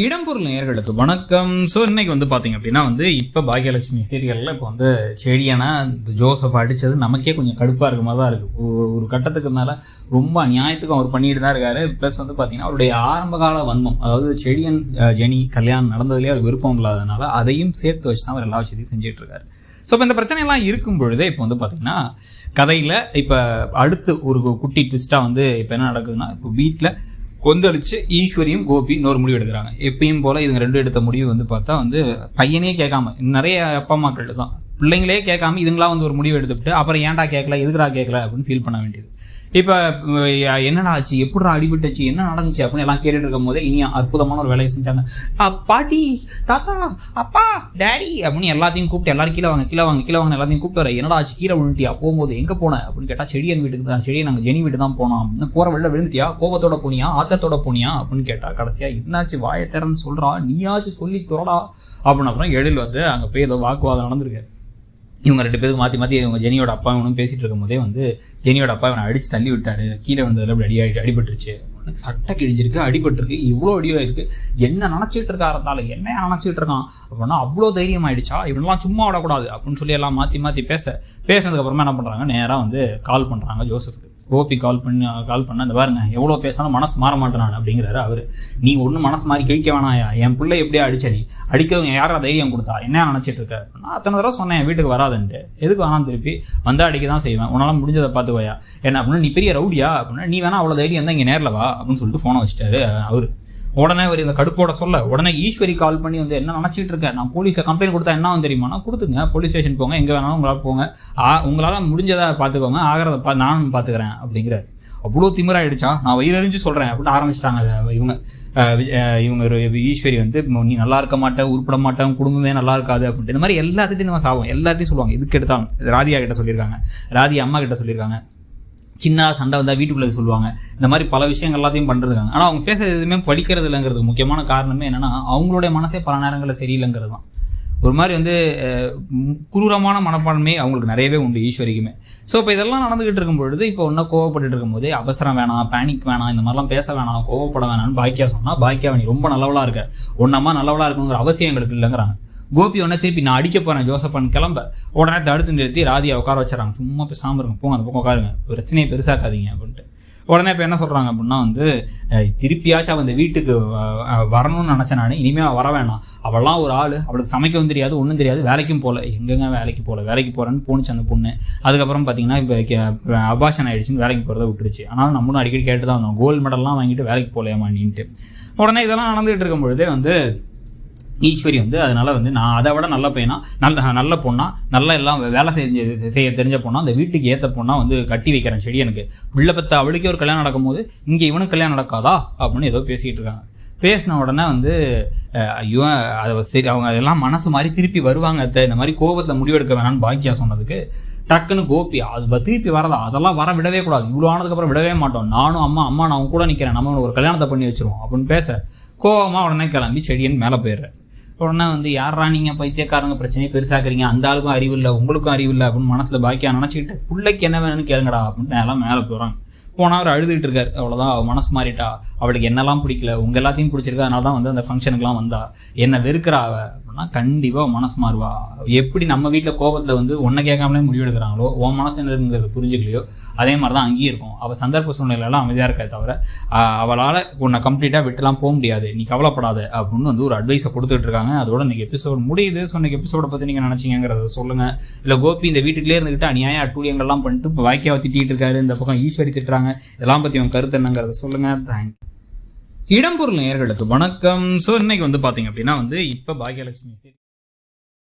இடம்பொருள் நேயர்களுக்கு வணக்கம். ஸோ இன்னைக்கு பார்த்தீங்க அப்படின்னா இப்போ பாக்யலட்சுமி சீரியலில் இப்போ செடியானா இந்த ஜோசப் அடித்தது நமக்கே கொஞ்சம் கடுப்பாக இருக்க மாதிரி தான் இருக்குது. ஒரு கட்டத்துக்கு மேலே ரொம்ப அநியாயத்துக்கும் அவர் பண்ணிட்டு தான் இருக்காரு. ப்ளஸ் பார்த்தீங்கன்னா அவருடைய ஆரம்பகால வன்மம், அதாவது செடியன் ஜெனி கல்யாணம் நடந்ததுலேயே அவர் விருப்பம் இல்லாதனால அதையும் சேர்த்து வச்சு தான் அவர் எல்லா விஷயத்தையும் செஞ்சுட்டு இருக்காரு. ஸோ இப்போ இந்த பிரச்சனையெல்லாம் இருக்கும் பொழுதே இப்போ பார்த்தீங்கன்னா கதையில் இப்போ அடுத்து ஒரு குட்டி ட்விஸ்ட்டாக இப்போ என்ன நடக்குதுன்னா, இப்போ வீட்டில் கொந்தளிச்சு ஈஸ்வரியும் கோபி இன்னொரு முடிவு எடுக்கிறாங்க. எப்பயும் போல இதுங்க ரெண்டு எடுத்த முடிவு பார்த்தா பையனே கேட்காம, நிறைய அப்பா அம்மாக்கள் தான் பிள்ளைங்களே கேட்காம இதுங்களா ஒரு முடிவு எடுத்துவிட்டு அப்புறம் ஏன்டா கேட்கல, எதுக்குடா கேட்கல அப்படின்னு ஃபீல் பண்ண வேண்டியது. இப்போ என்னடா ஆச்சு, எப்படிடா அடிபட்டுச்சு, என்ன நடந்துச்சு அப்படின்னு எல்லாம் கேட்டுட்டு இருக்கும் போதே இனி அற்புதமான ஒரு வேலையை செஞ்சாங்க. பாட்டி, தாத்தா, அப்பா, டேடி அப்படின்னு எல்லாத்தையும் கூப்பிட்டு எல்லாரும் கீழே வாங்க எல்லாத்தையும் கூப்பிட்டு வர. என்னடா ஆச்சு, கீழே விழுந்துட்டியா, போகும்போது எங்கே போனேன் அப்படின்னு கேட்டால் செடியன் வீட்டுக்கு தான், செடியை நாங்கள் ஜெனி வீட்டு தான் போனோம் அப்படின்னு. போகிற வெளில விழுந்துட்டியா, கோபத்தோட போனியா, ஆத்தத்தோட போனியா அப்படின்னு கேட்டால் கடைசியாக என்னாச்சு வாயை திறன்னு சொல்கிறா, நீயாச்சும் சொல்லி துறடா அப்படின்னு. அப்புறம் எழில் அங்கே போய் ஏதோ வாக்குவாதம் நடந்திருக்கு. இவங்க ரெண்டு பேருக்கு மாற்றி இவங்க ஜெனியோட அப்பா இவனும் பேசிகிட்டு இருக்கும் போதே ஜெனியோட அப்பா இவனை அடித்து தள்ளி விட்டாரு. கீழே வந்ததில் அப்படி அடிபட்டுருச்சு, சட்டை கிழிஞ்சிருக்கு, அடிபட்டுருக்கு, இவ்வளோ அடியாக இருக்குது, என்ன நினச்சிட்டு இருக்காருந்தாலும் என்ன நினச்சிட்டு இருக்கான் அப்படின்னா அவ்வளோ தைரியம் ஆகிடுச்சா, இவனெல்லாம் சும்மா விடக்கூடாது அப்படின்னு சொல்லி எல்லாம் மாற்றி பேசினதுக்கப்புறமா என்ன பண்ணுறாங்க, நேராக கால் பண்ணுறாங்க ஜோசஃப்க்கு. கோபி கால் பண்ண அந்த பாருங்க எவ்வளோ பேசினாலும் மனசு மாற மாட்டேனான் அப்படிங்கிறாரு அவர். நீ ஒன்றும் மனசு மாறி கிழிக்க வேணாயா, என் பிள்ளை எப்படியா அடிச்ச, நீ அடிக்கவங்க யாரா தைரியம் கொடுத்தா, என்ன நினச்சிட்டு இருக்க அப்படின்னா, அத்தனை தடவை சொன்னேன் என் வீட்டுக்கு வராதுன்ட்டு, எதுக்கு வேணாம், திருப்பி வந்தால் அடிக்க தான் செய்வேன், உன்னால முடிஞ்சதை பார்த்துக்கோயா என்ன அப்படின்னு. நீ பெரிய ரவுடியா அப்படின்னா, நீ வேணா அவ்வளோ தைரியம் தான் இங்கே நேரில் வா அப்படின்னு சொல்லிட்டு ஃபோனை வச்சுட்டாரு அவர். உடனே அவர் இந்த கடுப்போட சொல்ல உடனே ஈஸ்வரி கால் பண்ணி என்ன நினச்சிட்டு இருக்கேன், நான் போலீஸில் கம்ப்ளைண்ட் கொடுத்தா என்ன தெரியுமா, கொடுத்துங்க, போலீஸ் ஸ்டேஷன் போங்க, எங்கே வேணாலும் உங்களால் போங்க, உங்களால் முடிஞ்சதை பார்த்துக்கோங்க, ஆகிறத நானும் பார்த்துக்கிறேன் அப்படிங்கிற. அவ்வளோ திமிராயிடுச்சா, நான் வயிறறிஞ்சு சொல்கிறேன் அப்படின்னு ஆரம்பிச்சிட்டாங்க இவங்க ஈஸ்வரி நீ நல்லா இருக்க மாட்டேன், உருப்பட மாட்டேன், குடும்பமே நல்லா இருக்காது அப்படின்ட்டு இந்த மாதிரி எல்லாத்துட்டையும் நம்ம சாவோம், எல்லாத்தையும் சொல்லுவாங்க. இதுக்கு எடுத்தாலும் ராதியா கிட்ட சொல்லியிருக்காங்க, ராதியா அம்மா கிட்ட சொல்லியிருக்காங்க, சின்ன சண்டை வந்தால் வீட்டுக்குள்ளே சொல்லுவாங்க. இந்த மாதிரி பல விஷயங்கள் எல்லாத்தையும் பண்ணுறதுக்காங்க. ஆனால் அவங்க பேசுறது எதுவுமே படிக்கிறது இல்லைங்கிறதுக்கு முக்கியமான காரணமே என்னென்னா, அவங்களுடைய மனசே பல நேரங்களில் சரியில்லைங்கிறது தான். ஒரு மாதிரி குரூரமான மனப்பான்மை அவங்களுக்கு நிறையவே உண்டு ஈஸ்வரிக்குமே. ஸோ இப்போ இதெல்லாம் நடந்துகிட்டு இருக்கும் பொழுது இப்போ ஒன்றும் கோவப்பட்டு இருக்கும்போதே அவசரம் வேணாம், பேனிக் வேணாம், இந்த மாதிரிலாம் பேச வேணாம், கோவப்பட வேணாம்னு பாக்கியா சொன்னால், பாக்கியா நீ ரொம்ப நல்லவளாக இருக்க, ஒன்றம்மா நல்லவளாக இருக்கணுங்கிற அவசியம் எங்களுக்கு இல்லைங்கிறாங்க. கோபி உடனே திருப்பி நான் அடிக்க போகிறேன் ஜோசப்பன் கிளம்ப உடனே தடுத்து நிறுத்தி ராதியா உட்கார வச்சுறாங்க. சும்மா பேசாமல் இருங்க, போங்க அந்த பக்கம் உட்காருங்க, பிரச்சனையை பெருசாக்காதீங்க அப்படின்ட்டு. உடனே இப்போ என்ன சொல்கிறாங்க அப்படின்னா, திருப்பியாச்சும் அவன் இந்த வீட்டுக்கு வரணும்னு நினச்சேன் நான், இனிமேல் வர வேணாம், அவள்லாம் ஒரு ஆள், அவளுக்கு சமைக்கவும் தெரியாது, ஒன்றும் தெரியாது, வேலைக்கும் போகல, எங்கெங்க வேலைக்கு போகிறேன்னு போணுச்சு அந்த பொண்ணு. அதுக்கப்புறம் பார்த்தீங்கன்னா இப்போ அபாஷன் ஆகிடுச்சின்னு வேலைக்கு போகிறத விட்டுருச்சு. ஆனாலும் நம்மளும் அடிக்கடி கேட்டு தான் வந்தோம், கோல்டு மெடல்லாம் வாங்கிட்டு வேலைக்கு போகலையாமான்ட்டு. உடனே இதெல்லாம் நடந்துகிட்டு இருக்கும் பொழுதே ஈஸ்வரி அதனால நான் அதை விட நல்ல பையனா, நல்ல பொண்ணா, நல்ல எல்லாம் வேலை செய்ய தெரிஞ்ச பொண்ணா, அந்த வீட்டுக்கு ஏற்ற பொண்ணா கட்டி வைக்கிறேன் செடியனுக்கு. பிள்ளை பத்த அவளுக்கே ஒரு கல்யாணம் நடக்கும்போது இங்கே இவனுக்கு கல்யாணம் நடக்காதா அப்படின்னு ஏதோ பேசிகிட்டு இருக்காங்க. பேசின உடனே ஐயோ அதை சரி, அவங்க அதெல்லாம் மனசு மாதிரி திருப்பி வருவாங்க, இந்த மாதிரி கோபத்தில் முடிவெடுக்க வேணான்னு பாக்கியா சொன்னதுக்கு டக்குன்னு கோபி அது திருப்பி வரதா, அதெல்லாம் வர விடவே கூடாது, இவ்வளோ ஆனதுக்கப்புறம் விடவே மாட்டோம், நானும் அம்மா நான் அவங்க கூட நிற்கிறேன், நம்ம ஒரு கல்யாணத்தை பண்ணி வச்சிருவோம் அப்படின்னு பேச கோபமாக உடனே கிளம்பி செடியன் மேலே போயிடுறேன். உடனே யாரா நீங்கள் பைத்தியக்காரங்க பிரச்சனையை பெருசாக்குறீங்க, அந்த ஆளுக்கும் அறிவில்லை, உங்களுக்கும் அறிவில்லை அப்படின்னு மனசில் பாக்கியா நினச்சிக்கிட்டு பிள்ளைக்கு என்ன வேணும்னு கேளுங்கடா அப்படின்ட்டு எல்லாம் மேலே போகிறாங்க. போனால் அவர் அழுதுகிட்டு இருக்காரு. அவ்வளோதான், அவள் மனசு மாறிட்டா, அவளுக்கு என்னெல்லாம் பிடிக்கல, உங்கள் எல்லாத்தையும் பிடிச்சிருக்கா, அதனால தான் அந்த ஃபங்க்ஷனுக்குலாம் வந்தா, என்ன வெறுக்கிறா அவ அப்படின்னா கண்டிப்பாக மனசு மாறுவா. எப்படி நம்ம வீட்டில் கோபத்தில் ஒன்றை கேட்காமலே முடிவெடுக்கிறாங்களோ, உன் மனசு என்னங்கிறது புரிஞ்சுக்கலையோ, அதே மாதிரி தான் அங்கேயும் இருக்கும். அவள் சந்தர்ப்ப சூழ்நிலையெல்லாம் அமைதியாக இருக்கா தவிர அவளால் உன்னை கம்ப்ளீட்டாக விட்டுலாம் போக முடியாது, நீ கவலைப்படாத அப்படின்னு ஒரு அட்வைஸை கொடுத்துட்டு இருக்காங்க. அதோட இன்னைக்கு எபிசோடு முடியுது. ஸோ இன்னைக்கு எபிசோடை பற்றி நீங்கள் நினச்சிங்கிறத சொல்லுங்கள். இல்லை கோபி இந்த வீட்டுக்குள்ளே இருந்துக்கிட்டு அநியாய அட்டூழியங்கள்லாம் பண்ணிட்டு இப்போ வாய்க்காவை திட்டிகிட்டு இருக்காரு, இந்த பக்கம் ஈஸ்வரி திட்டுறாங்க, இதெல்லாம் பற்றி உங்கள் கருத்து என்னங்கிறத சொல்லுங்கள். தேங்க்யூ. இடம்பொருள் நேயர்களுக்கு வணக்கம். ஸோ இன்னைக்கு பார்த்தீங்க அப்படின்னா இப்போ பாக்யலட்சுமி